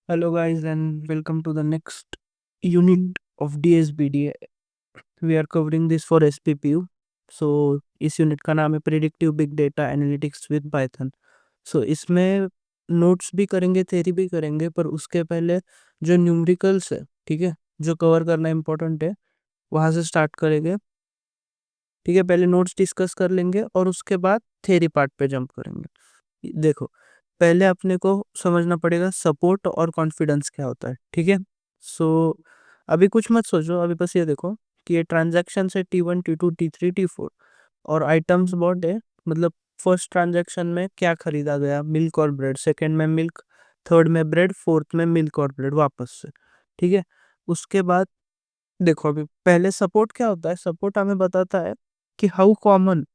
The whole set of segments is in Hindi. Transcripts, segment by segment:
Hello guys and welcome to the next unit of DSBD. We are covering this for SPPU. So इस यूनिट का नाम है predictive big data analytics with Python. So इसमें नोट्स भी करेंगे, थ्योरी भी करेंगे, पर उसके पहले जो न्यूमेरिकल्स है, ठीक है, जो कवर करना इम्पोर्टेंट है, वहाँ से स्टार्ट करेंगे. ठीक है, पहले नोट्स डिस्कस कर लेंगे और उसके बाद थ्योरी पार्ट पे जंप करेंगे. देखो, पहले अपने को समझना पड़ेगा सपोर्ट और कॉन्फिडेंस क्या होता है. ठीक है, सो अभी कुछ मत सोचो, अभी बस ये देखो कि ये ट्रांजैक्शन है T1 T2 T3 T4 और आइटम्स बहुत है. मतलब फर्स्ट ट्रांजैक्शन में क्या खरीदा गया, मिल्क और ब्रेड, सेकंड में मिल्क, थर्ड में ब्रेड, फोर्थ में मिल्क और ब्रेड वापस से. ठीक है, उसके बाद देखो, अभी पहले सपोर्ट क्या होता है. सपोर्ट हमें बताता है कि हाउ कॉमन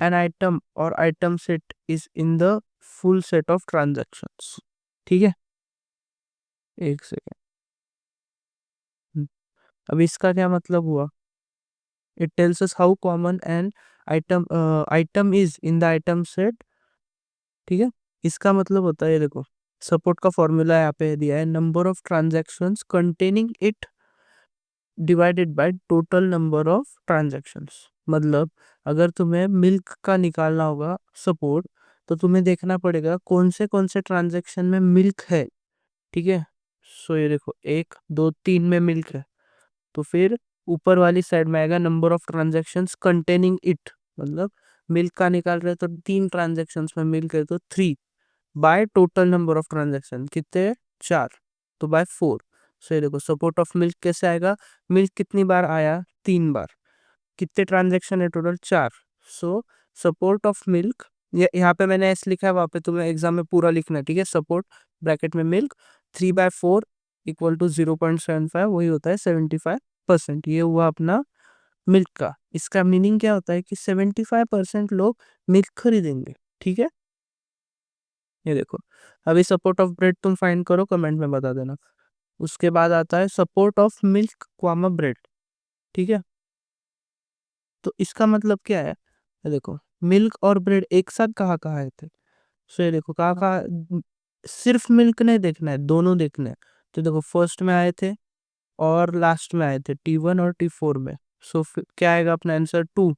एन आइटम और item set is in the full set of transactions. ठीक है, एक सेकेंड. अब इसका क्या मतलब हुआ. It tells us how common an item is in the item set. ठीक है, इसका मतलब होता है, ये देखो, सपोर्ट का फॉर्मूला यहाँ पे दिया है, number of transactions containing it divided by total number of transactions. मतलब अगर तुम्हें मिल्क का निकालना होगा सपोर्ट, तो तुम्हें देखना पड़ेगा कौन से ट्रांजैक्शन में मिल्क है. ठीक है, सो ये देखो, एक दो तीन में मिल्क है, तो फिर ऊपर वाली साइड में आएगा number of transactions containing it. मतलब मिल्क का निकाल रहे तो तीन ट्रांजैक्शंस में मिल्क है तो 3 by total number of transaction कितने, 4, तो बाय 4. सो ये देखो, सपोर्ट ऑफ मिल्क कैसे आएगा. मिल्क कितनी बार आया, 3 बार. कितने ट्रांजैक्शन है total, 4. So support of milk, यहाँ पे मैंने एस लिखा है, वहां पे तुम्हें एग्जाम में पूरा लिखना है. ठीक है, सपोर्ट ब्रैकेट में मिल्क 3/4 इक्वल टू 0.75, वही होता है 75%. ये हुआ अपना मिल्क का. इसका मीनिंग क्या होता है कि 75% लोग मिल्क खरीदेंगे. ठीक है, ये देखो. अभी सपोर्ट ऑफ ब्रेड तुम फाइंड करो, कमेंट में बता देना. उसके बाद आता है support of milk comma bread. ठीक है, तो इसका मतलब क्या है. ये देखो, मिल्क और ब्रेड एक साथ कहाँ कहाँ आए थे. सो ये देखो, कहाँ कहाँ, सिर्फ मिल्क नहीं देखना है, दोनों देखना है. तो देखो, फर्स्ट में आए थे और लास्ट में आए थे, T1 और T4 में. सो क्या आएगा अपना आंसर, 2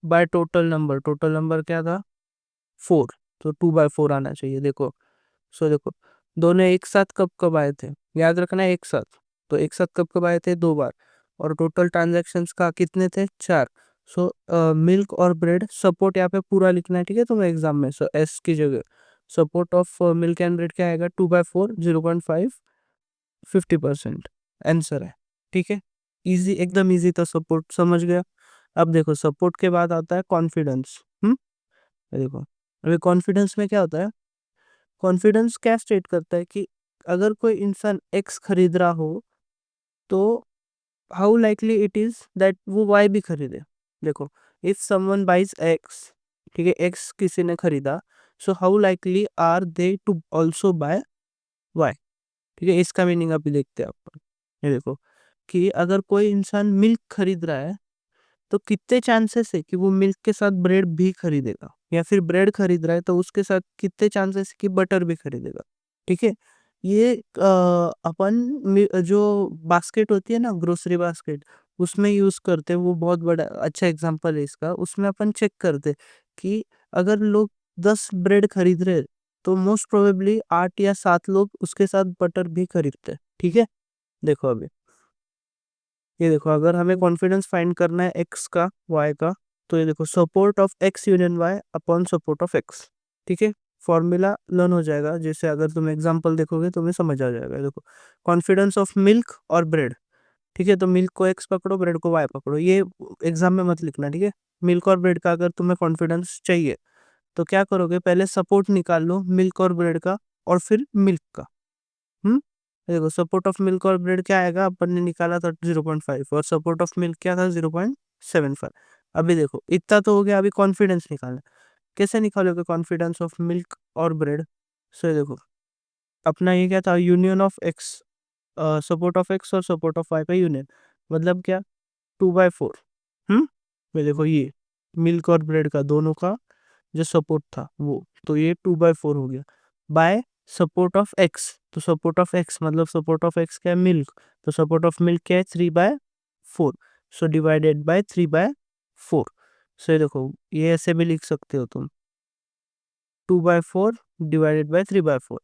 बाय टोटल नंबर क्या था, 4. तो 2/4 आना चाहिए. देखो, सो देखो, दोनों एक साथ कब कब आए थे, याद रखना है एक साथ. तो एक साथ कब कब आए थे, 2 बार. और टोटल ट्रांजैक्शंस का कितने थे, 4. सो मिल्क और ब्रेड सपोर्ट यहाँ पे पूरा लिखना है. ठीक है, तुम्हें एग्जाम में सो एस की जगह support of milk and bread क्या आएगा, 2/4, 0.5, 50% आंसर है. ठीक है, इजी, एकदम इजी था. सपोर्ट समझ गया. अब देखो, सपोर्ट के बाद आता है कॉन्फिडेंस. ये देखो, अभी कॉन्फिडेंस में क्या होता है. कॉन्फिडेंस क्या स्टेट करता है कि अगर कोई इंसान एक्स खरीद रहा हो, तो how likely it is that वो वाई भी खरीदे. देखो, इफ समवन बाइज एक्स, ठीक है, एक्स किसी ने खरीदा, so how likely are they to also buy Y. ठीक है, इसका मीनिंग अभी देखते हैं अपन. ये देखो कि अगर कोई इंसान मिल्क खरीद रहा है, तो कितने चांसेस है कि वो मिल्क के साथ ब्रेड भी खरीदेगा, या फिर ब्रेड खरीद रहा है तो उसके साथ कितने चांसेस है कि बटर भी खरीदेगा. ठीक है, ये अपन जो बास्केट होती है ना, ग्रोसरी बास्केट, उसमें यूज करते हैं. वो बहुत बड़ा अच्छा एग्जांपल है इसका. उसमें अपन चेक करते कि अगर लोग 10 ब्रेड खरीद रहे, तो मोस्ट प्रोबेबली 8 या 7 लोग उसके साथ बटर भी खरीदते हैं. ठीक है, देखो अभी, ये देखो, अगर हमें कॉन्फिडेंस फाइंड करना है एक्स का, वाई का, तो ये देखो, support of X union Y upon support of X. ठीक है, फॉर्मूला लर्न हो जाएगा. जैसे अगर तुम एग्जांपल देखोगे तुम्हें समझ आ जाएगा. ये देखो, कॉन्फिडेंस ऑफ मिल्क और ब्रेड. ठीक है, तो मिल्क को एक्स पकड़ो, ब्रेड को वाई पकड़ो. ये एग्जाम में मत लिखना. ठीक है, मिल्क और ब्रेड का अगर तुम्हें कॉन्फिडेंस चाहिए, तो क्या करोगे, पहले सपोर्ट निकाल लो मिल्क और ब्रेड का, और फिर मिल्क का. हम्म देखो, सपोर्ट ऑफ मिल्क और ब्रेड क्या आएगा, अपन ने निकाला था 0.5, और सपोर्ट ऑफ मिल्क क्या था, 0.75. अभी देखो, इतना तो हो गया. अभी कॉन्फिडेंस निकालना. कैसे निकालोगे कॉन्फिडेंस ऑफ मिल्क और ब्रेड. सो ये देखो, अपना ये क्या था, union of x, support of x और सपोर्ट ऑफ वाई का यूनियन. मतलब क्या, 2/4. हम्म ये देखो, ये मिल्क और ब्रेड का दोनों का जो सपोर्ट था वो, तो ये 2/4 हो गया, बाय सपोर्ट ऑफ एक्स, तो सपोर्ट ऑफ एक्स मतलब सपोर्ट ऑफ एक्स क्या है, मिल्क, तो सपोर्ट ऑफ मिल्क क्या है, 3/4, सो डिवाइडेड बाय 3/4। सो ये देखो ये ऐसे भी लिख सकते हो तुम, 2/4 डिवाइडेड बाय 3/4।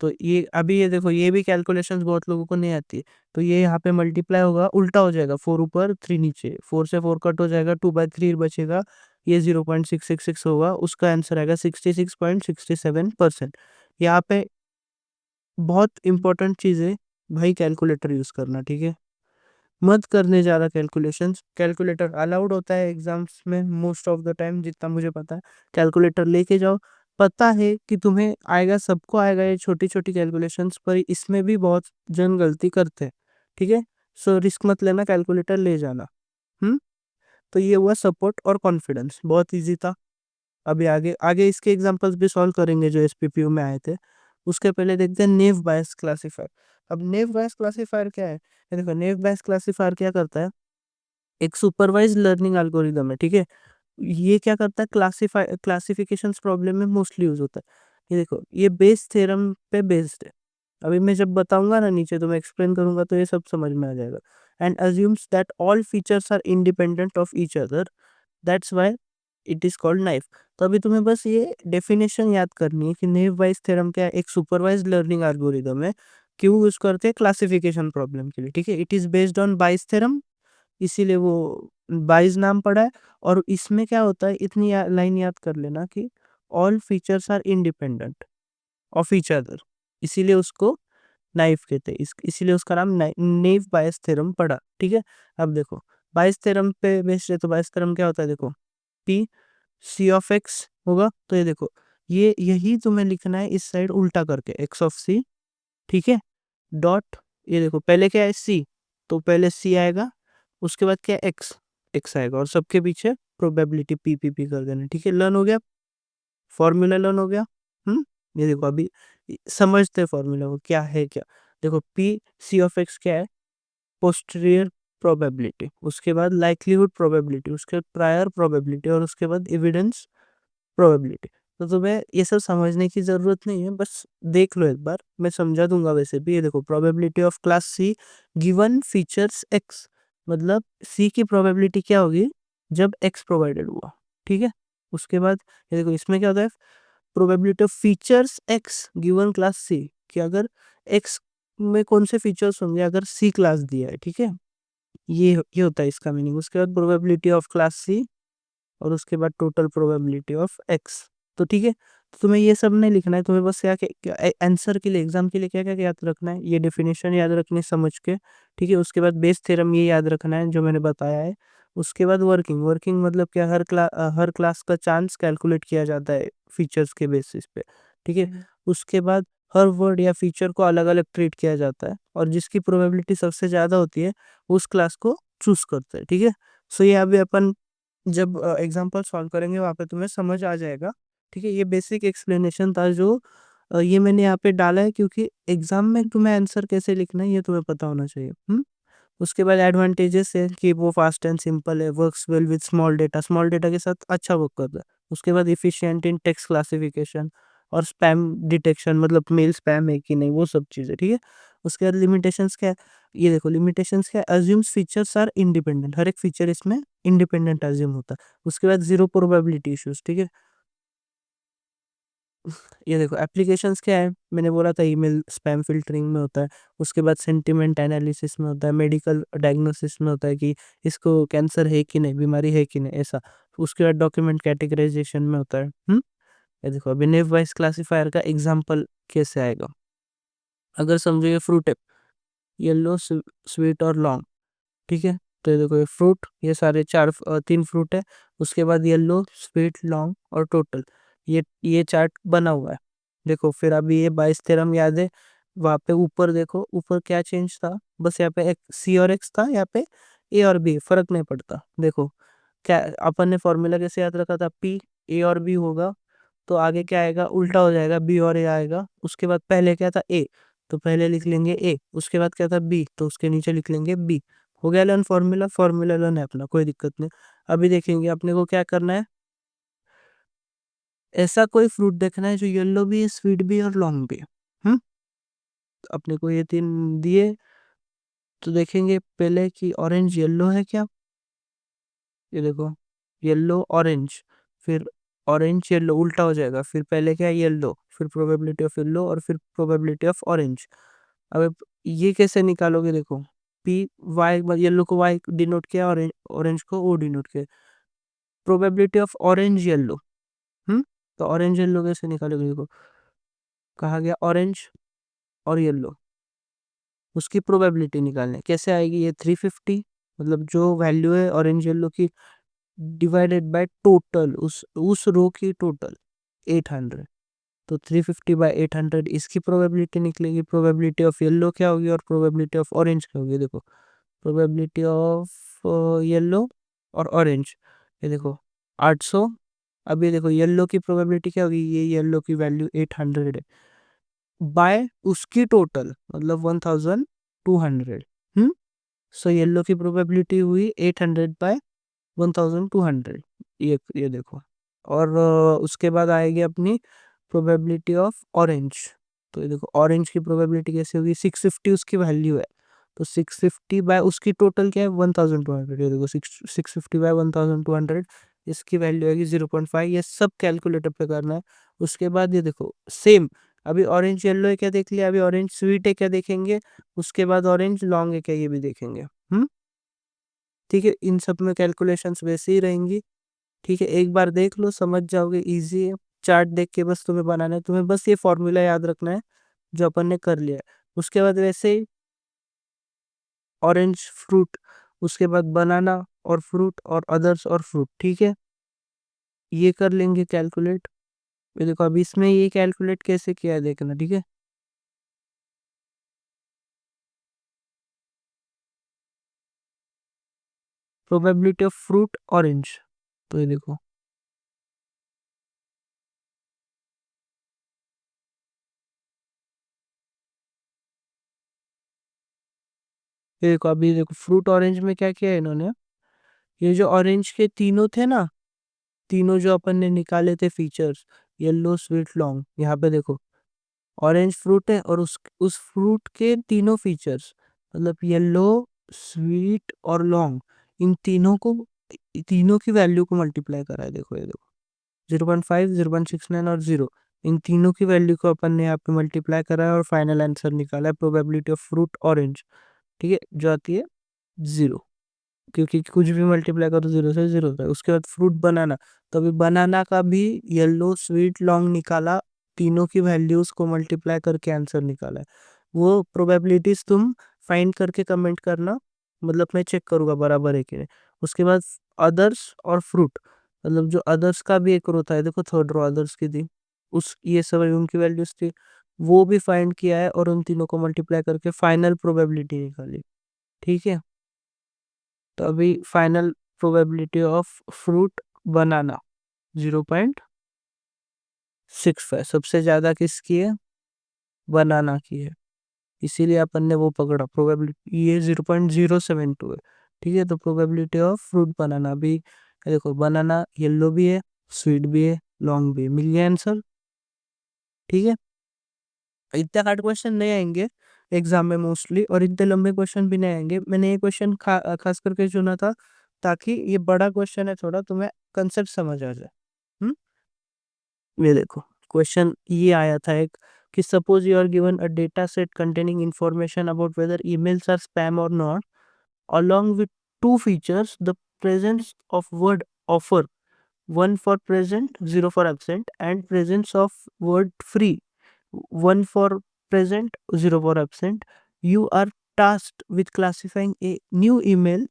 तो ये अभी ये देखो ये भी कैलकुलेशंस बहुत लोगों को नहीं आती है, तो ये यहाँ पे मल्टीप्लाई होगा, उल्टा हो जाएगा, 4 ऊपर 3 नीचे, 4 से 4 कट हो जाएगा, 2/3 बचेगा, ये 0.666 होगा, उसका आंसर आएगा 66.67%। यहाँ पे बहुत इंपॉर्टेंट चीज़ है भाई, कैलकुलेटर यूज़ करना, ठीक है, मत करने जा रहा कैलकुलेशंस, कैलकुलेटर अलाउड होता है एग्जाम्स में मोस्ट ऑफ द टाइम जितना मुझे पता है, कैलकुलेटर लेके जाओ, पता है कि तुम्हें आएगा, सबको आएगा ये छोटी छोटी कैलकुलेशंस, पर इसमें भी बहुत जन गलती करते हैं, ठीक है, सो रिस्क मत लेना, कैलकुलेटर ले जाना। हम्म तो ये हुआ सपोर्ट और कॉन्फिडेंस, बहुत इजी था। अभी आगे आगे इसके एग्जांपल्स भी सॉल्व करेंगे जो एसपीपीयू में आए थे, उसके पहले देखते हैं नेव बायस क्लासीफायर। अब नेव बायस क्लासीफायर क्या है, ये देखो नेव बायस क्लासीफायर क्या करता है, एक सुपरवाइज लर्निंग एल्गोरिदम है, ठीक है, ये क्या करता है, क्लासिफिकेशन प्रॉब्लम में मोस्टली यूज होता है। ये देखो ये बेस थ्योरम पे बेस्ड है, अभी मैं जब बताऊंगा ना नीचे तो मैं एक्सप्लेन करूंगा तो ये सब समझ में आ जाएगा। And assumes that all features are independent of each other, that's why it is called naive. तो अभी तुम्हें बस ये डेफिनेशन याद करनी है कि नेव बायस थ्योरम क्या है, एक सुपरवाइज लर्निंग एल्गोरिदम है, क्यों यूज करते हैं, क्लासिफिकेशन प्रॉब्लम के लिए, ठीक है, it is based on bias theorem, इसीलिए वो बाइज नाम पड़ा है। और इसमें क्या होता है, इतनी लाइन याद कर लेना कि all features are independent of each other, इसीलिए उसको नाइफ कहते हैं, इसीलिए उसका नाम नेव बायस थ्योरम पड़ा, ठीक है। अब देखो बायस थ्योरम पे बेस्ड है, तो बायस थ्योरम क्या होता है, देखो पी सी ऑफ एक्स होगा, तो ये देखो ये यही तुम्हें लिखना है इस साइड उल्टा करके, एक्स ऑफ सी, ठीक है, डॉट, ये देखो पहले क्या है सी, तो पहले सी आएगा, उसके बाद क्या एक्स, एक्स आएगा, और सबके पीछे प्रोबेबिलिटी पी पी पी कर देना, ठीक है, लर्न हो गया, फॉर्मूला लर्न हो गया। ये देखो अभी समझते फॉर्मूला को क्या है क्या, देखो पी सी ऑफ एक्स क्या है, पोस्टीरियर प्रोबेबिलिटी, उसके बाद लाइक्लीहुड प्रोबेबिलिटी, उसके बाद प्रायर प्रोबेबिलिटी, और उसके बाद एविडेंस प्रोबेबिलिटी। तो तुम्हें ये सब समझने की जरूरत नहीं है, बस देख लो एक बार, मैं समझा दूंगा वैसे भी। ये देखो probability of class C given features X, मतलब सी की प्रोबेबिलिटी क्या होगी जब एक्स प्रोवाइडेड हुआ, ठीक है। उसके बाद ये देखो इसमें क्या होता है, probability of features X given class C, कि अगर एक्स में कौन से फीचर्स होंगे अगर सी क्लास दिया है, ठीक है, ये होता है इसका मीनिंग। उसके बाद प्रोबेबिलिटी ऑफ क्लास सी, और उसके बाद टोटल प्रोबेबिलिटी ऑफ एक्स। तो ठीक है, तो तुम्हें ये सब नहीं लिखना है, तुम्हें बस क्या आंसर के लिए एग्जाम के लिए क्या क्या याद रखना है, ये डेफिनेशन याद रखनी है समझ के, ठीक है। उसके बाद बेस थ्योरम ये याद रखना है जो मैंने बताया है। उसके बाद वर्किंग, वर्किंग मतलब क्या, हर क्लास का चांस कैलकुलेट किया जाता है फीचर्स के बेसिस पे, ठीक है। उसके बाद हर वर्ड या फीचर को अलग अलग ट्रीट किया जाता है, और जिसकी प्रोबेबिलिटी सबसे ज़्यादा होती है उस क्लास को चूज करते हैं, ठीक है। सो ये अभी अपन जब एग्जाम्पल सॉल्व करेंगे वहाँ पे तुम्हें समझ आ जाएगा, ठीक है। ये बेसिक एक्सप्लेनेशन था जो ये मैंने यहाँ पे डाला है, क्योंकि एग्जाम में तुम्हें आंसर कैसे लिखना है ये तुम्हें पता होना चाहिए। उसके बाद एडवांटेजेस है कि वो फास्ट एंड सिंपल है, works well with small data, small data के साथ अच्छा वर्क करता है। उसके बाद इफिशिएंट इन टेक्स्ट क्लासिफिकेशन और स्पैम डिटेक्शन, मतलब मेल स्पैम है कि नहीं वो सब चीज़ें, ठीक है। उसके बाद लिमिटेशंस क्या है, ये देखो लिमिटेशंस क्या है, अज्यूम्स फीचर्स आर इंडिपेंडेंट, हर एक फीचर इसमें इंडिपेंडेंट अज्यूम होता है। उसके बाद जीरो प्रोबेबिलिटी इश्यूज, ठीक है। ये देखो एप्लीकेशंस क्या है, मैंने बोला था ईमेल स्पैम फिल्टरिंग में होता है। उसके बाद सेंटिमेंट एनालिसिस में होता है, मेडिकल डायग्नोसिस में होता है कि इसको कैंसर है कि नहीं, बीमारी है कि नहीं, ऐसा। उसके बाद डॉक्यूमेंट कैटेगराइजेशन में होता है। ये देखो अभी नेव वाइज क्लासीफायर का एग्जांपल कैसे आएगा, अगर समझो ये फ्रूट है, येलो स्वीट और लॉन्ग, ठीक है। तो ये देखो ये फ्रूट, ये सारे तीन फ्रूट है, उसके बाद येलो स्वीट लॉन्ग और टोटल, ये चार्ट बना हुआ है। देखो फिर अभी ये 22 थ्योरम याद है, वहाँ पे ऊपर देखो, ऊपर क्या चेंज था, बस यहाँ पे एक सी और एक्स था, यहाँ पे ए और बी, फर्क नहीं पड़ता। देखो क्या अपन ने फॉर्मूला कैसे याद रखा था, पी ए और बी होगा, तो आगे क्या आएगा, उल्टा हो जाएगा, बी और ए आएगा। उसके बाद पहले क्या था ए, तो पहले लिख लेंगे ए, उसके बाद क्या था बी, तो उसके नीचे लिख लेंगे बी। हो गया लर्न फॉर्मूला, फॉर्मूला लर्न है अपना, कोई दिक्कत नहीं। अभी देखेंगे अपने को क्या करना है, ऐसा कोई फ्रूट देखना है जो येलो भी है, स्वीट भी है और लॉन्ग भी है, हम्म अपने को ये 3 दिए, तो देखेंगे पहले कि ऑरेंज येलो है क्या। ये देखो, येलो ऑरेंज, फिर ऑरेंज येलो उल्टा हो जाएगा, फिर पहले क्या है येलो, फिर प्रोबेबिलिटी ऑफ येलो, और फिर प्रोबेबिलिटी ऑफ ऑरेंज। अब ये कैसे निकालोगे, देखो पी वाई, येलो को वाई डिनोट किया, ऑरेंज ऑरेंज को ओ डिनोट किया। प्रोबेबिलिटी ऑफ ऑरेंज येलो, हम्म तो ऑरेंज येलो कैसे निकालोगे, देखो कहा गया ऑरेंज और येलो, उसकी प्रोबेबिलिटी निकालने कैसे आएगी, ये 350, मतलब जो वैल्यू है ऑरेंज येलो की डिवाइडेड बाय टोटल, उस रो की टोटल 800, तो 350/800 इसकी प्रोबेबिलिटी निकलेगी। प्रोबेबिलिटी ऑफ येलो क्या होगी और प्रोबेबिलिटी ऑफ ऑरेंज क्या होगी, देखो प्रोबेबिलिटी ऑफ येलो और ऑरेंज, ये देखो 800। अब ये देखो येलो की प्रोबेबिलिटी क्या होगी, ये येलो की वैल्यू 800 है, बाय उसकी टोटल मतलब 1200। सो येलो की प्रोबेबिलिटी हुई 800/1200, ये देखो। और उसके बाद आएगी अपनी प्रोबेबिलिटी ऑफ ऑरेंज, तो ये देखो ऑरेंज की प्रोबेबिलिटी कैसे होगी, 650 उसकी वैल्यू है, तो 650 बाय उसकी टोटल क्या है 1200, ये देखो 650/1200, इसकी वैल्यू आएगी 0.5। ये सब कैलकुलेटर पे करना है। उसके बाद ये देखो सेम, अभी ऑरेंज येलो है क्या देख लिया, अभी ऑरेंज स्वीट है क्या देखेंगे, उसके बाद ऑरेंज लॉन्ग है क्या ये भी देखेंगे। ठीक है, इन सब में कैलकुलेशंस वैसे ही रहेंगी। ठीक है, एक बार देख लो समझ जाओगे, इजी है। चार्ट देख के बस तुम्हें बनाना है, तुम्हें बस ये फॉर्मूला याद रखना है जो अपन ने कर लिया है। उसके बाद वैसे ही ऑरेंज फ्रूट, उसके बाद बनाना और फ्रूट और अदर्स और फ्रूट, ठीक है, ये कर लेंगे कैलकुलेट। ये देखो अभी इसमें ये कैलकुलेट कैसे किया है देखना, ठीक है। प्रोबेबिलिटी ऑफ फ्रूट ऑरेंज, तो ये देखो, ये देखो अभी देखो फ्रूट ऑरेंज में क्या किया है इन्होंने, ये जो ऑरेंज के तीनों थे ना, तीनों जो अपन ने निकाले थे फीचर्स, येलो स्वीट लॉन्ग, यहाँ पे देखो ऑरेंज फ्रूट है और उस फ्रूट के तीनों फीचर्स, मतलब येलो स्वीट और लॉन्ग, इन तीनों की वैल्यू को मल्टीप्लाई करा है, देखो ये देखो 0.5, 0.69 और 0, इन तीनों की वैल्यू को अपन ने यहाँ पे मल्टीप्लाई करा है और फाइनल आंसर निकाला है प्रोबेबिलिटी ऑफ फ्रूट ऑरेंज, ठीक है, जो आती है 0, क्योंकि कुछ भी मल्टीप्लाई करो 0 से 0 होता है। उसके बाद फ्रूट बनाना, तो अभी बनाना का भी येलो स्वीट लॉन्ग निकाला, तीनों की वैल्यूज को मल्टीप्लाई करके आंसर निकाला है। वो प्रोबेबिलिटीज तुम फाइंड करके कमेंट करना, मतलब मैं चेक करूंगा बराबर है कि नहीं। उसके बाद अदर्स और फ्रूट, मतलब जो अदर्स का भी एक रो था, देखो थर्ड रो अदर्स की थी, उस ये सब उनकी वैल्यूज थी, वो भी फाइंड किया है और उन तीनों को मल्टीप्लाई करके फाइनल प्रोबेबिलिटी निकाली, ठीक है। तो अभी फाइनल प्रोबेबिलिटी ऑफ फ्रूट बनाना 0.65, सबसे ज्यादा किसकी है, बनाना की है, इसीलिए अपन ने वो पकड़ा प्रोबेबिलिटी, ये 0.072 है, ठीक है। तो प्रोबेबिलिटी ऑफ फ्रूट बनाना, अभी देखो बनाना येलो भी है, स्वीट भी है, लॉन्ग भी है, मिल गया आंसर, ठीक है। इतने हार्ड क्वेश्चन नहीं आएंगे एग्जाम में मोस्टली, और इतने लंबे क्वेश्चन भी नहीं आएंगे। मैंने ये क्वेश्चन खास करके चुना था ताकि ये बड़ा क्वेश्चन है थोड़ा, तुम्हें कंसेप्ट समझ आ जाए। हम्म ये देखो क्वेश्चन ये आया था एक, कि suppose you are given a data set containing information about whether emails are spam और not, along with two features, the presence of word offer, one for present, zero for absent, and presence of word free, one for present, zero for absent. You are tasked with classifying a new email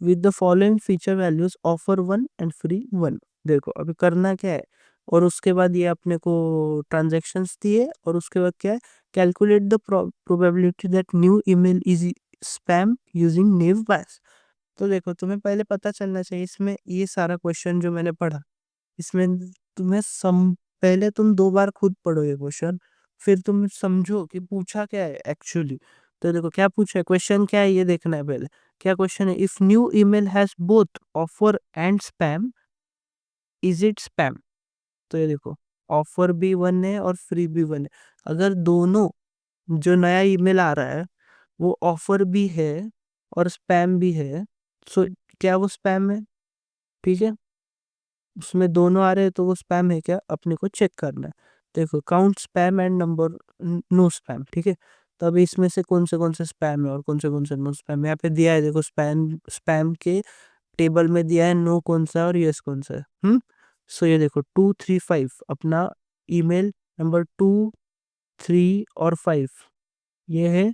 with the following feature values: offer one and free one। देखो अभी करना क्या है, और उसके बाद ये अपने को ट्रांजेक्शन्स दिए, और उसके बाद क्या है, calculate the probability that new email is spam using naive Bayes. तो देखो तुम्हें पहले पता चलना चाहिए इसमें, ये सारा क्वेश्चन जो मैंने पढ़ा, इसमें तुम्हें पहले तुम 2 बार खुद पढ़ो ये क्वेश्चन, फिर तुम समझो कि पूछा क्या है एक्चुअली। तो देखो क्या पूछा है, क्वेश्चन क्या है ये देखना है पहले। क्या क्वेश्चन है, if new email has both offer and spam, is it spam. तो ये देखो ऑफर भी 1 है और फ्री भी 1 है। अगर दोनों जो नया ईमेल आ रहा है वो ऑफर भी है और स्पैम भी है, सो क्या वो स्पैम है? ठीक है, उसमें दोनों आ रहे हैं तो वो स्पैम है क्या, अपने को चेक करना है। देखो count spam and number no spam, ठीक है। तो अभी इसमें से कौन से स्पैम है और कौन से नो स्पैम, यहाँ पे दिया है देखो, स्पैम स्पैम के टेबल में दिया है नो कौन सा है और यस कौन सा है। सो ये देखो 2 3 5 अपना ईमेल नंबर 2 3 और 5 ये है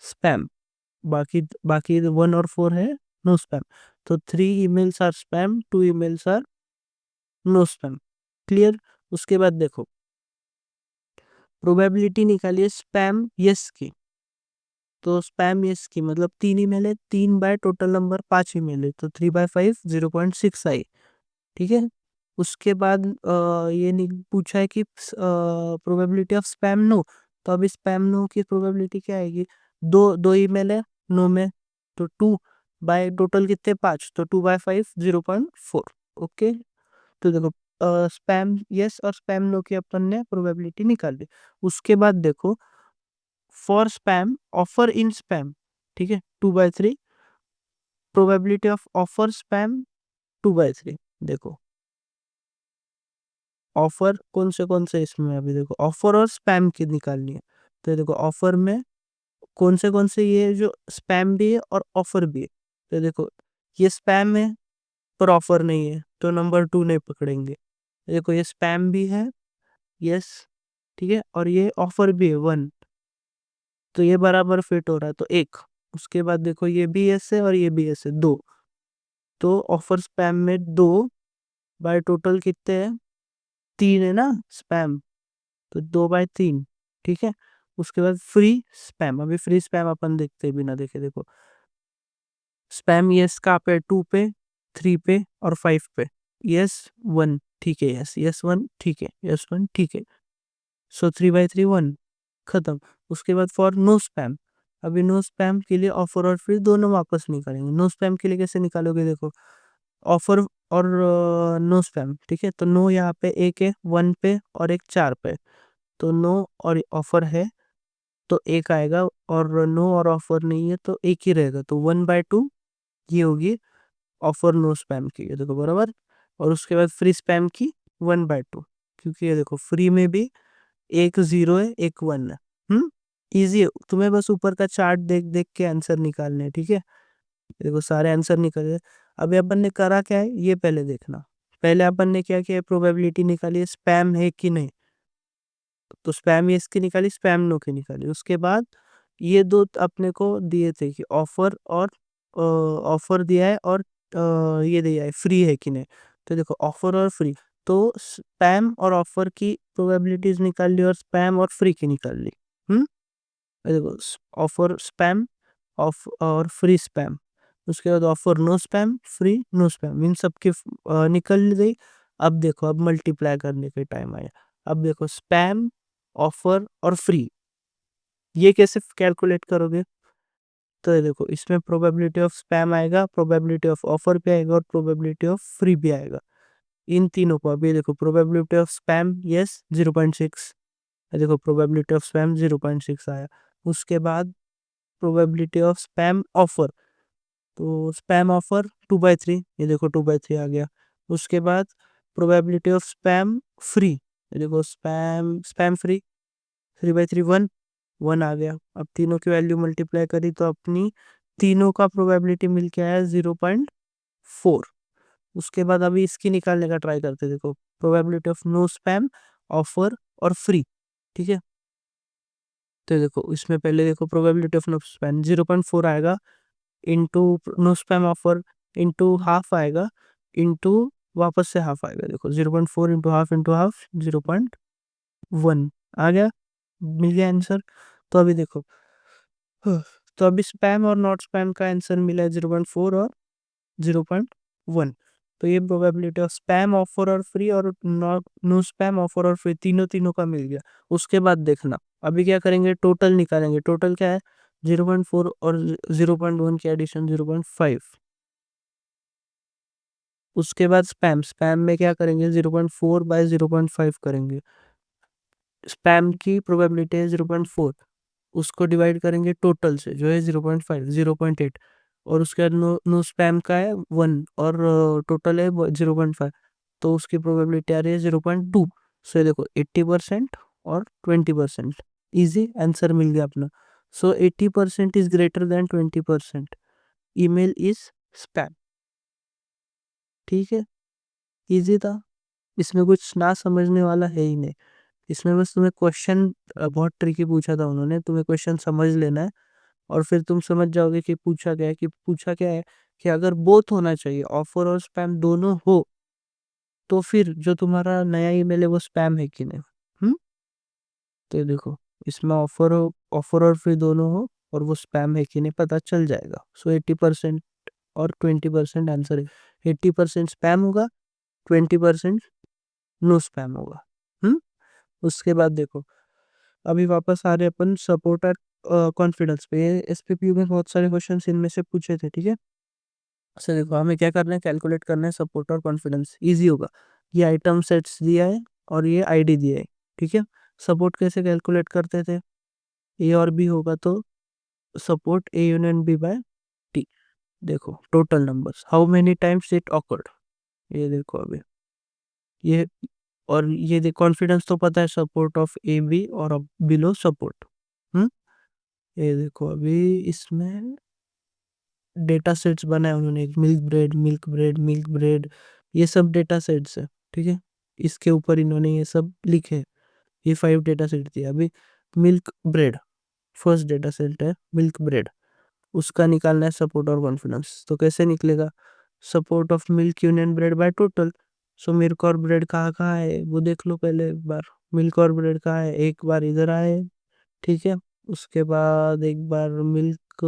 स्पैम। बाकी बाकी 1 और 4 है नो स्पैम। तो 3 emails are spam, 2 emails are no spam. Clear? उसके बाद देखो प्रोबेबिलिटी निकालिए स्पैम यस की। तो स्पैम यस की मतलब 3 email है, 3 बाय टोटल नंबर 5 email है, तो 3/5 0.6 आई। ठीक है। उसके बाद ये नहीं पूछा है कि प्रोबेबिलिटी ऑफ स्पैम नो। तो अभी स्पैम नो की प्रोबेबिलिटी क्या आएगी? दो दो ईमेल है नो में, तो 2 बाय टोटल कितने 5, तो 2/5 0.4। ओके। तो देखो स्पैम यस और स्पैम नो की अपन ने प्रोबेबिलिटी निकाल ली। उसके बाद देखो for spam offer in spam, ठीक है, 2/3 प्रोबेबिलिटी ऑफ ऑफर स्पैम 2/3। देखो ऑफर कौन से इसमें, अभी देखो ऑफर और स्पैम की निकालनी है। तो देखो ऑफर में कौन से ये जो स्पैम भी है और ऑफर भी है। तो देखो ये स्पैम है पर ऑफर नहीं है, तो नंबर 2 नहीं पकड़ेंगे। देखो ये स्पैम भी है, यस, ठीक है, और ये ऑफर भी है 1, तो ये बराबर फिट हो रहा है, तो 1। उसके बाद देखो ये भी यस है और ये भी यस है 2, तो ऑफर स्पैम में 2 बाय टोटल कितने हैं, 3 है ना स्पैम, तो 2/3। ठीक है। उसके बाद फ्री स्पैम, अभी फ्री स्पैम अपन देखते बिना देखे, देखो स्पैम यस का पे 2 पे, 3 पे और 5 पे। यस 1 ठीक है, यस यस 1 ठीक है, यस 1 ठीक है। सो 3/3 1 खत्म। उसके बाद फॉर नो स्पैम, अभी नो स्पैम के लिए ऑफर और फ्री दोनों वापस निकालेंगे। नो स्पैम के लिए कैसे निकालोगे, देखो ऑफर और नो स्पैम, ठीक है, तो नो यहाँ पे एक है 1 पे और एक 4 पे, तो नो और ऑफर है तो एक आएगा, और नो और ऑफर नहीं है तो एक ही रहेगा, तो 1/2 ये होगी ऑफर नो स्पैम की, ये देखो बराबर। और उसके बाद फ्री स्पैम की 1/2, क्योंकि ये देखो फ्री में भी एक 0 है एक 1 है। इजी है, तुम्हें बस ऊपर का चार्ट देख देख के आंसर निकालने हैं, ठीक है। ये देखो सारे आंसर निकल गए। अभी अपन ने करा क्या है ये पहले देखना। पहले अपन ने क्या किया, प्रोबेबिलिटी निकाली स्पैम है कि नहीं, तो स्पैम यस की निकाली, स्पैम नो की निकाली। उसके बाद ये दो अपने को दिए थे कि ऑफर और ऑफर दिया है और ये दिया है फ्री है कि नहीं। तो देखो ऑफर और फ्री, तो स्पैम और ऑफर की प्रोबेबिलिटीज निकाल ली और स्पैम और फ्री की निकाल ली। हम्म ये देखो ऑफर स्पैम ऑफ और फ्री स्पैम, उसके बाद offer no spam free no spam, इन सब की निकल गई। अब देखो अब मल्टीप्लाई करने के टाइम आया। अब देखो स्पैम ऑफर और फ्री ये कैसे कैलकुलेट करोगे, तो ये देखो इसमें प्रोबेबिलिटी ऑफ स्पैम आएगा, प्रोबेबिलिटी ऑफ ऑफर भी आएगा और प्रोबेबिलिटी ऑफ फ्री भी आएगा। इन तीनों को अभी देखो प्रोबेबिलिटी ऑफ स्पैम यस 0.6, देखो प्रोबेबिलिटी ऑफ स्पैम 0.6 आया। उसके बाद प्रोबेबिलिटी ऑफ स्पैम ऑफर, तो स्पैम ऑफर 2/3, ये देखो 2/3 आ गया। उसके बाद प्रोबेबिलिटी ऑफ स्पैम फ्री, ये देखो स्पैम स्पैम फ्री 3/3 1 1 आ गया। अब तीनों की वैल्यू मल्टीप्लाई करी तो अपनी तीनों का प्रोबेबिलिटी मिल के आया 0.4। उसके बाद अभी इसकी निकालने का ट्राई करते, देखो probability of no spam offer और फ्री, ठीक है। तो देखो इसमें पहले देखो प्रोबेबिलिटी ऑफ नो स्पैम 0.4 आएगा, into no spam offer, into half आएगा, इंटू वापस से हाफ आएगा। देखो 0.4 इंटू हाफ 0.1 आ गया, मिल गया आंसर। तो अभी देखो तो अभी स्पैम और नॉट स्पैम का आंसर मिला है 0.4 और 0.1। तो ये प्रोबेबिलिटी ऑफ स्पैम ऑफर और फ्री और नो स्पैम ऑफर और फ्री तीनों तीनों का मिल गया। उसके बाद देखना अभी क्या करेंगे, टोटल निकालेंगे। टोटल क्या है, 0.4 और 0.1 के एडिशन 0.5। उसके बाद स्पैम, स्पैम में क्या करेंगे 0.4 बाय 0.5 करेंगे। स्पैम की प्रोबेबिलिटी है 0.4, उसको डिवाइड करेंगे टोटल से जो है 0.5, 0.8, और उसके बाद नो नो स्पैम का है 1 और टोटल है 0.5, तो उसकी प्रोबेबिलिटी आ रही है 0.2। सो ये देखो 80% और 20%। इजी आंसर मिल गया अपना। सो 80% is greater than 20%, email is spam. ठीक है, इजी था, इसमें कुछ ना समझने वाला है ही नहीं। इसमें बस तुम्हें क्वेश्चन बहुत ट्रिकी पूछा था उन्होंने, तुम्हें क्वेश्चन समझ लेना है और फिर तुम समझ जाओगे कि पूछा क्या है। कि पूछा क्या है कि अगर बोथ होना चाहिए, ऑफर और स्पैम दोनों हो, तो फिर जो तुम्हारा नया ईमेल है वो स्पैम है कि नहीं। हम्म, तो ये देखो, इसमें ऑफर हो, ऑफर और फिर दोनों हो और वो स्पैम है कि नहीं पता चल जाएगा। सो 80% और 20% आंसर है। 80% स्पैम होगा, 20% नो स्पैम होगा। हम्म, उसके बाद देखो, अभी वापस आ रहे अपन सपोर्ट और कॉन्फिडेंस पे। ये एसपीपीयू में बहुत सारे क्वेश्चन इनमें से पूछे थे, ठीक है। अच्छा देखो, हमें क्या करना है, कैलकुलेट करना है सपोर्ट और कॉन्फिडेंस। इजी होगा, ये आइटम सेट्स दिया है और ये आईडी दिया है, ठीक है। सपोर्ट कैसे कैलकुलेट करते थे, ए और बी होगा तो support A union B by T. देखो total numbers, how many times it occurred, ये देखो अभी ये, और ये देख कॉन्फिडेंस तो पता है, सपोर्ट ऑफ ए बी और बिलो सपोर्ट। हम्म, ये देखो अभी इसमें डेटा सेट्स बनाए उन्होंने, milk bread, milk bread, milk bread, ये सब डेटा सेट्स है, ठीक है। इसके ऊपर इन्होंने ये सब लिखे, ये 5 डेटा सेट दिया। अभी milk bread first data set है, मिल्क ब्रेड, उसका निकालना है सपोर्ट और कॉन्फिडेंस। तो कैसे निकलेगा, support of milk union bread by total. So milk और ब्रेड कहाँ कहाँ है वो देख लो पहले एक बार। मिल्क और ब्रेड कहाँ है, एक बार इधर आए, ठीक है। उसके बाद एक बार मिल्क,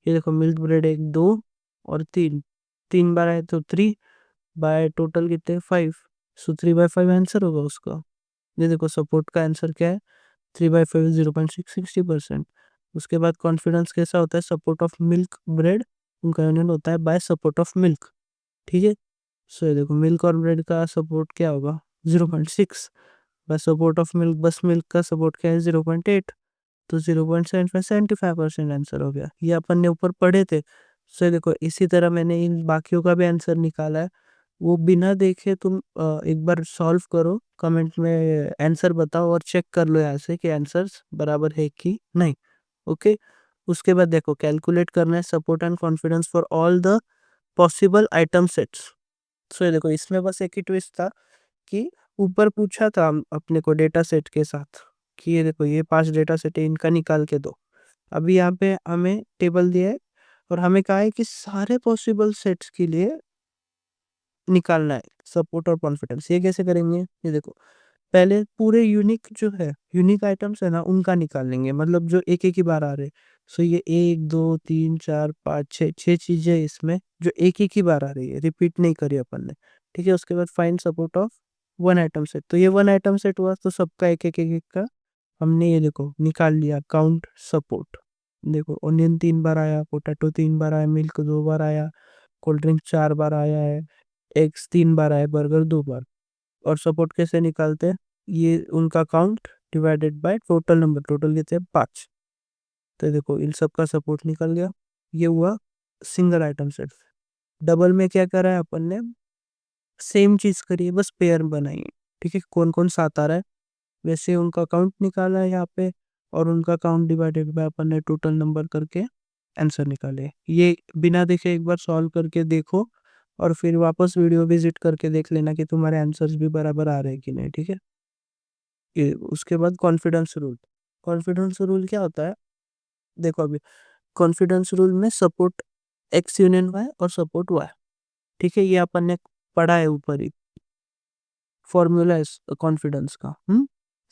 ये देखो मिल्क ब्रेड 1 2 और 3, 3 बार आए तो 3 बाय टोटल कितने 5। सो 3/5 आंसर होगा उसका। ये देखो सपोर्ट का आंसर क्या है, 3/5 0.6, 60%। उसके बाद कॉन्फिडेंस कैसा होता है, सपोर्ट ऑफ मिल्क ब्रेड उनका यूनियन होता है बाय सपोर्ट ऑफ मिल्क, ठीक है। सो ये देखो मिल्क और ब्रेड का सपोर्ट क्या होगा 0.6 बाय सपोर्ट ऑफ मिल्क, बस मिल्क का सपोर्ट क्या है 0.8, तो 0.75, 75% आंसर हो गया। ये अपन ने ऊपर पढ़े थे। सो देखो इसी तरह मैंने इन बाकियों का भी आंसर निकाला है, वो बिना देखे तुम एक बार सॉल्व करो, कमेंट में आंसर बताओ और चेक कर लो यहाँ से कि आंसर्स बराबर है कि नहीं। ओके, उसके बाद देखो कैलकुलेट करना है support and confidence for all the possible item sets. So ये देखो इसमें बस एक ही ट्विस्ट था कि ऊपर पूछा था अपने को डेटा सेट के साथ कि ये देखो ये 5 डेटा सेट है, इनका निकाल के दो। अभी यहाँ पे हमें टेबल दिया है और हमें कहा है कि सारे पॉसिबल सेट्स के लिए निकालना है सपोर्ट और कॉन्फिडेंस। ये कैसे करेंगे, ये देखो पहले पूरे यूनिक जो है, यूनिक आइटम्स है ना उनका निकाल लेंगे, मतलब जो एक एक ही बार आ रहे। सो ये 1 2 3 4 5 6 6 चीजें इसमें जो एक एक ही बार आ रही है, रिपीट नहीं करी अपन ने, ठीक है। उसके बाद find support of one item set, तो ये वन आइटम सेट हुआ तो सबका एक एक एक एक का हमने ये देखो निकाल लिया काउंट सपोर्ट। देखो ओनियन 3 बार आया, पोटैटो 3 बार आया, मिल्क 2 बार आया, कोल्ड ड्रिंक 4 बार आया है, एग्स 3 बार आया, बर्गर 2 बार। और सपोर्ट कैसे निकालते हैं, ये उनका count divided by total number, total कितने 5। तो देखो इन सब का सपोर्ट निकल गया। ये हुआ सिंगल आइटम सेट। डबल में क्या करा है अपन ने, सेम चीज करी है बस पेयर बनाई है, ठीक है। कौन कौन साथ आ रहा है वैसे उनका काउंट निकाला है यहाँ पे, और उनका काउंट डिवाइडेड बाय अपन ने टोटल नंबर करके आंसर निकाले। ये बिना देखे एक बार सॉल्व करके देखो और फिर वापस वीडियो विजिट करके देख लेना कि तुम्हारे आंसर्स भी बराबर आ रहे हैं कि नहीं, ठीक है। उसके बाद कॉन्फिडेंस रूल। कॉन्फिडेंस रूल क्या होता है, देखो अभी कॉन्फिडेंस रूल में सपोर्ट एक्स यूनियन वाई और सपोर्ट वाई, ठीक है। ये अपन ने पढ़ा है ऊपर ही, फॉर्मूला है कॉन्फिडेंस का।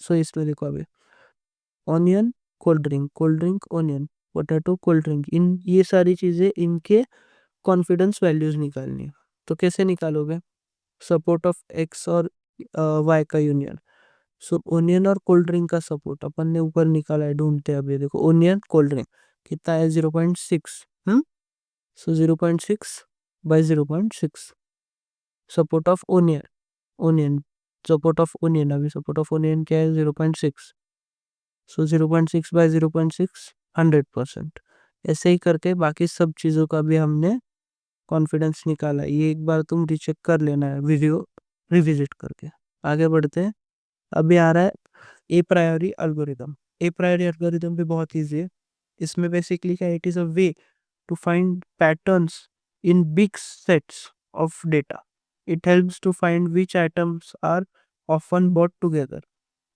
सो इसमें देखो अभी onion cold drink onion, potato cold drink, इन ये सारी चीजें इनके कॉन्फिडेंस वैल्यूज निकालनी है। तो कैसे निकालोगे, सपोर्ट ऑफ एक्स और वाई का यूनियन। सो ओनियन और कोल्ड ड्रिंक का सपोर्ट अपन ने ऊपर निकाला है, ढूंढते हैं अभी। देखो ओनियन कोल्ड ड्रिंक कितना है 0.6, सो 0.6 by 0.6. Support of onion, onion support of onion, अभी सपोर्ट ऑफ ओनियन क्या है 0.6, सो 0.6 बाय 0.6 100%। ऐसे ही करके बाकी सब चीज़ों का भी हमने कॉन्फिडेंस निकाला। ये एक बार तुम रिचेक कर लेना है वीडियो रिविजिट करके। आगे बढ़ते हैं। अभी आ रहा है ए प्रायोरी एल्गोरिदम। ए प्रायोरी एल्गोरिदम भी बहुत ईजी है। इसमें बेसिकली क्या, it is a way to find patterns in big sets of data. It helps to find which items are often brought together.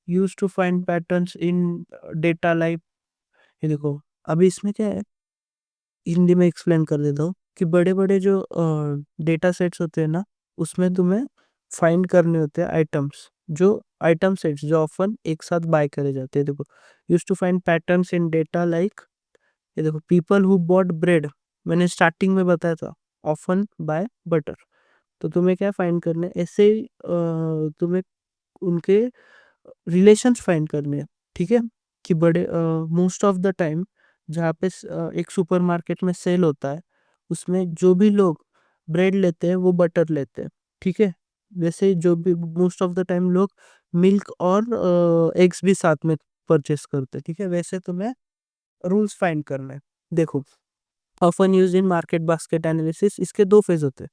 Used to find patterns in data like, ये देखो अभी इसमें क्या है, हिंदी में एक्सप्लेन कर देता हूँ कि बड़े बड़े जो डेटा सेट्स होते हैं ना, उसमें तुम्हें फाइंड करने होते हैं आइटम्स, जो आइटम सेट्स जो ऑफन एक साथ बाय करे जाते हैं। देखो, use to find patterns in data like, ये देखो पीपल हु बॉट ब्रेड, मैंने स्टार्टिंग में बताया था, ऑफन बाय बटर। तो तुम्हें क्या फाइंड करना है, ऐसे ही तुम्हें उनके रिलेशंस फाइंड करने हैं। ठीक है, कि बड़े मोस्ट ऑफ द टाइम जहाँ पे एक सुपरमार्केट में सेल होता है, उसमें जो भी लोग ब्रेड लेते हैं वो बटर लेते हैं। ठीक है, वैसे जो भी मोस्ट ऑफ द टाइम लोग मिल्क और एग्स भी साथ में परचेस करते हैं। ठीक है, वैसे तुम्हें रूल्स फाइंड करना है। देखो, often use in market basket analysis, इसके दो फेज होते हैं।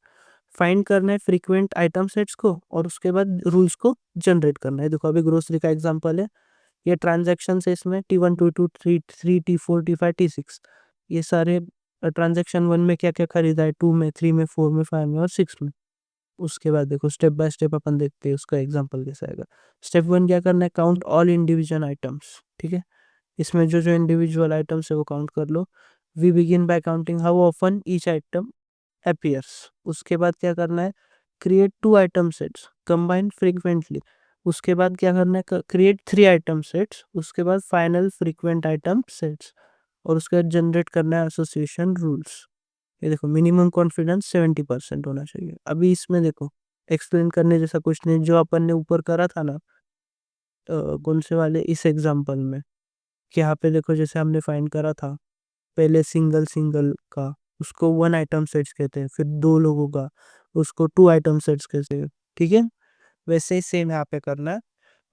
फाइंड करना है फ्रीक्वेंट आइटम सेट्स को, और उसके बाद रूल्स को जनरेट करना है। देखो, अभी ग्रोसरी का एग्जांपल है, ये ट्रांजैक्शन है, इसमें T1 T2 T3 T4 T5 T6, ये सारे ट्रांजैक्शन 1 में क्या क्या खरीदा है, 2 में, 3 में, 4 में, 5 में और 6 में। उसके बाद देखो स्टेप बाय स्टेप अपन देखते हैं उसका एग्जांपल कैसा आएगा। स्टेप 1 क्या करना है, काउंट ऑल इंडिविजुअल आइटम्स। ठीक है, इसमें जो जो इंडिविजुअल आइटम्स है वो काउंट कर लो। We begin by counting how often each item appears. उसके बाद क्या करना है, create 2 item sets combine frequently. उसके बाद क्या करना है, क्रिएट 3 आइटम सेट्स। उसके बाद फाइनल फ्रीक्वेंट आइटम सेट्स, और उसके बाद जनरेट करना है एसोसिएशन रूल्स। ये देखो, मिनिमम कॉन्फिडेंस 70% होना चाहिए। अभी इसमें देखो, एक्सप्लेन करने जैसा कुछ नहीं, जो अपन ने ऊपर करा था ना, कौन से वाले, इस एग्जांपल में, कि यहाँ पे देखो जैसे हमने फाइंड करा था पहले सिंगल सिंगल का, उसको 1 आइटम सेट्स कहते हैं, फिर 2 लोगों का, उसको 2 आइटम सेट्स कहते हैं। ठीक है, वैसे ही सेम यहाँ पे करना है।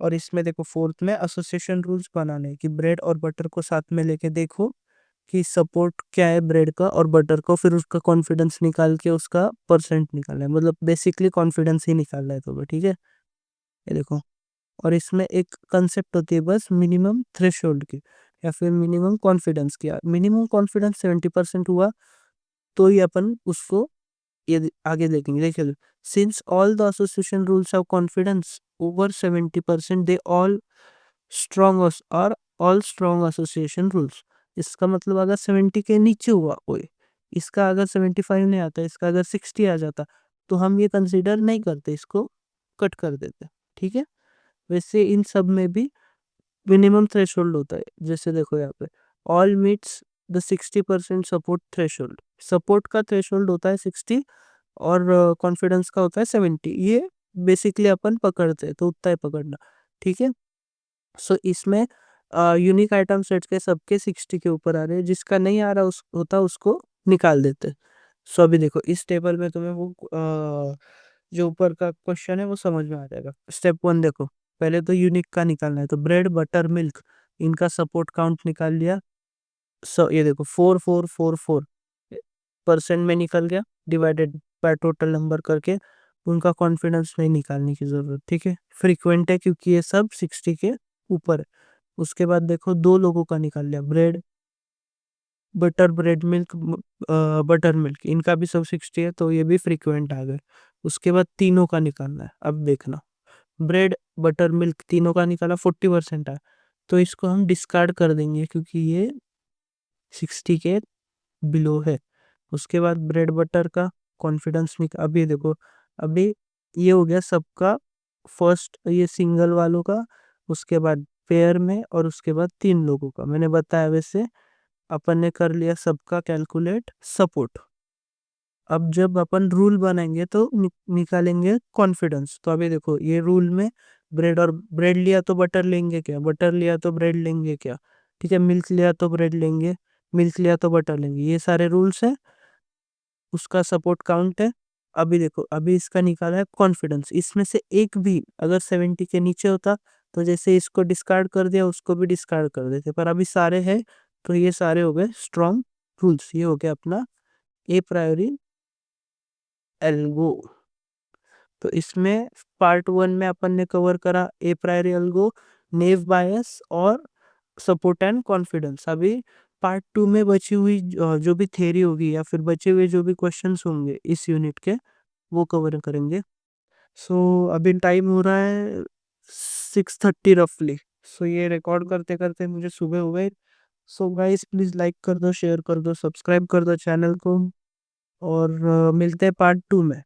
और इसमें देखो फोर्थ में एसोसिएशन रूल्स बनाने हैं, कि ब्रेड और बटर को साथ में लेके देखो कि सपोर्ट क्या है ब्रेड का और बटर को, फिर उसका कॉन्फिडेंस निकाल के उसका परसेंट निकालना है। मतलब बेसिकली कॉन्फिडेंस ही निकालना है तुम्हें। ठीक है, ये देखो, और इसमें एक कंसेप्ट होती है बस मिनिमम थ्रेशोल्ड की, या फिर मिनिमम कॉन्फिडेंस की। मिनिमम कॉन्फिडेंस 70% हुआ तो ही अपन उसको ये आगे देखेंगे। देखिए, since all the association rules have confidence over 70%, they all strong और ऑल स्ट्रॉन्ग एसोसिएशन रूल्स। इसका मतलब अगर 70 के नीचे हुआ कोई, इसका अगर 75 नहीं आता, इसका अगर 60 आ जाता, तो हम ये कंसिडर नहीं करते, इसको कट कर देते। ठीक है, वैसे इन सब में भी मिनिमम थ्रेशोल्ड होता है। जैसे देखो यहाँ पे, all meets the 60% support threshold. Support का थ्रेशोल्ड होता है 60, और कॉन्फिडेंस का होता है 70। ये बेसिकली अपन पकड़ते हैं, तो उतना ही पकड़ना। ठीक है, सो इसमें यूनिक आइटम सेट्स के सबके 60 के ऊपर आ रहे हैं, जिसका नहीं आ रहा होता उसको निकाल देते हैं। सो अभी देखो, इस टेबल में तुम्हें वो जो ऊपर का क्वेश्चन है वो समझ में आ जाएगा। स्टेप 1 देखो, पहले तो यूनिक का निकालना है, तो ब्रेड बटर मिल्क, इनका सपोर्ट काउंट निकाल लिया। सो ये देखो 4444% में निकल गया, डिवाइडेड बाय टोटल नंबर करके। उनका कॉन्फिडेंस नहीं निकालने की जरूरत। ठीक है, फ्रीक्वेंट है क्योंकि ये सब 60 के ऊपर है। उसके बाद देखो 2 लोगों का निकाल लिया, bread butter, bread milk, butter milk, इनका भी सब 60 है, तो ये भी फ्रीक्वेंट आ गए। उसके बाद तीनों का निकालना है। अब देखना, ब्रेड बटर मिल्क तीनों का निकाला, 40% आया, तो इसको हम डिस्कार्ड कर देंगे क्योंकि ये 60 के बिलो है। उसके बाद ब्रेड बटर का कॉन्फिडेंस निकाल, अभी देखो, अभी ये हो गया सबका, फर्स्ट ये सिंगल वालों का, उसके बाद पेयर में, और उसके बाद 3 लोगों का। मैंने बताया वैसे अपन ने कर लिया सबका कैलकुलेट सपोर्ट। अब जब अपन रूल बनाएंगे तो निकालेंगे कॉन्फिडेंस। तो अभी देखो, ये रूल में ब्रेड और ब्रेड लिया तो बटर लेंगे क्या, बटर लिया तो ब्रेड लेंगे क्या। ठीक है, मिल्क लिया तो ब्रेड लेंगे, मिल्क लिया तो बटर लेंगे, ये सारे रूल्स हैं। उसका सपोर्ट काउंट है। अभी देखो, अभी इसका निकाला है कॉन्फिडेंस, इसमें से एक भी अगर 70 के नीचे होता तो जैसे इसको डिस्कार्ड कर दिया, उसको भी डिस्कार्ड कर देते, पर अभी सारे हैं तो ये सारे हो गए स्ट्रॉन्ग रूल्स। ये हो गया अपना ए प्रायोरी एल्गो। तो इसमें पार्ट 1 में अपन ने कवर करा ए प्रायोरी एल्गो, नेव बायस और सपोर्ट एंड कॉन्फिडेंस। अभी पार्ट 2 में बची हुई जो भी थ्योरी होगी या फिर बचे हुए जो भी क्वेश्चंस होंगे इस यूनिट के, वो कवर करेंगे। सो अभी टाइम हो रहा है 6:30 रफली। सो ये रिकॉर्ड करते करते मुझे सुबह हो गई। सो गाइस प्लीज लाइक कर दो, शेयर कर दो, सब्सक्राइब कर दो चैनल को, और मिलते हैं पार्ट 2 में।